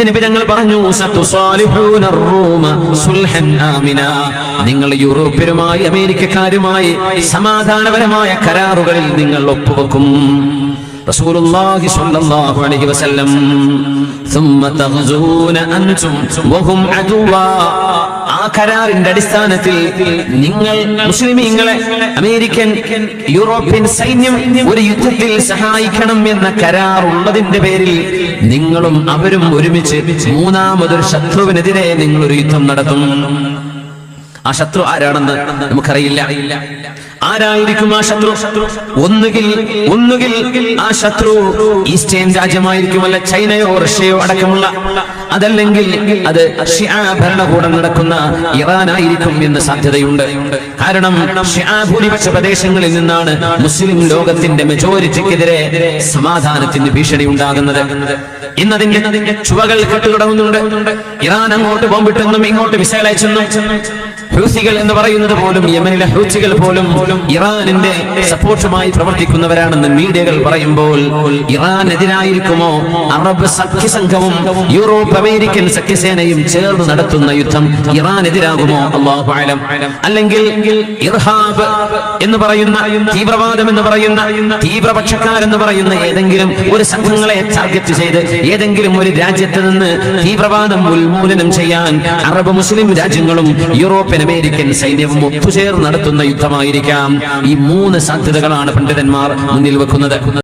ഞങ്ങൾ പറഞ്ഞു നിങ്ങൾ യൂറോപ്യരുമായി അമേരിക്കക്കാരുമായി സമാധാനപരമായ കരാറുകളിൽ നിങ്ങൾ ഒപ്പുവെക്കും. റസൂലുള്ളാഹി സ്വല്ലല്ലാഹു അലൈഹി വസല്ലം ثم تغزون أنتم وهم عدوا. ആ കരാറിന്റെ അടിസ്ഥാനത്തിൽ നിങ്ങൾ മുസ്ലിമീങ്ങളെ അമേരിക്കൻ യൂറോപ്യൻ സൈന്യം ഒരു യുദ്ധത്തിൽ സഹായിക്കണം എന്ന കരാർ ഉള്ളതിന്റെ പേരിൽ നിങ്ങളും അവരും ഒരുമിച്ച് മൂന്നാമതൊരു ശത്രുവിനെതിരെ നിങ്ങൾ ഒരു യുദ്ധം നടത്തും. ആ ശത്രു ആരാണെന്ന് നമുക്കറിയില്ല. ആരായിരിക്കും ആ ശത്രു? ഒന്നുകിൽ ആ ശത്രു ഈസ്റ്റേൺ രാജ്യമായിരിക്കും, അല്ല ചൈനയോ റഷ്യയോ അടക്കമുള്ള, അതല്ലെങ്കിൽ അത് ഷിആ ഭരണകൂടം നടക്കുന്ന ഇറാനായിരിക്കും എന്ന് സാധ്യതയുണ്ട്. കാരണം ഷിആ ഭൂരിപക്ഷ പ്രദേശങ്ങളിൽ നിന്നാണ് മുസ്ലിം ലോകത്തിന്റെ മെജോറിറ്റിക്കെതിരെ സമാധാനത്തിന് ഭീഷണി ഉണ്ടാകുന്നത്. ഇന്നതിന്റെ ചുവകൾ കെട്ടുതുടങ്ങുന്നുണ്ട്. ഇറാൻ അങ്ങോട്ട് ബോംബിട്ടെന്നും ഇങ്ങോട്ട് മിസൈൽ അയച്ചെന്നും ഹൂസികൾ എന്ന് പറയുന്നത് പോലും, യമനിലെ ഹൂസികൾ പോലും ഇറാനിന്റെ സപ്പോർട്ടുമായി പ്രവർത്തിക്കുന്നവരാണെന്ന് മീഡിയകൾ പറയുമ്പോൾ ഇറാനെതിരായിരിക്കുമോ അറബ് സഖ്യസംഘവും യൂറോപ്പ് അമേരിക്കൻ സഖ്യസേനയും ചേർന്ന് നടത്തുന്ന യുദ്ധം ഇറാനെതിരാകുമോ? അല്ലാഹു അഅലം. അല്ലെങ്കിൽ ഇർഹാബ് എന്ന് പറയുന്ന, തീവ്രവാദം എന്ന് പറയുന്ന, തീവ്രപക്ഷക്കാരെന്ന് പറയുന്ന ഏതെങ്കിലും ഒരു സംഘങ്ങളെ ടാർഗറ്റ് ചെയ്ത് ഏതെങ്കിലും ഒരു രാജ്യത്ത് നിന്ന് തീവ്രവാദം ഉന്മൂലനം ചെയ്യാൻ അറബ് മുസ്ലിം രാജ്യങ്ങളും യൂറോപ്യൻ അമേരിക്കൻ സൈന്യവും ഒത്തുചേർന്ന് നടത്തുന്ന യുദ്ധമായിരിക്കാം. ഈ മൂന്ന് സാധ്യതകളാണ് പണ്ഡിതന്മാർ മുന്നിൽ വെക്കുന്നത്.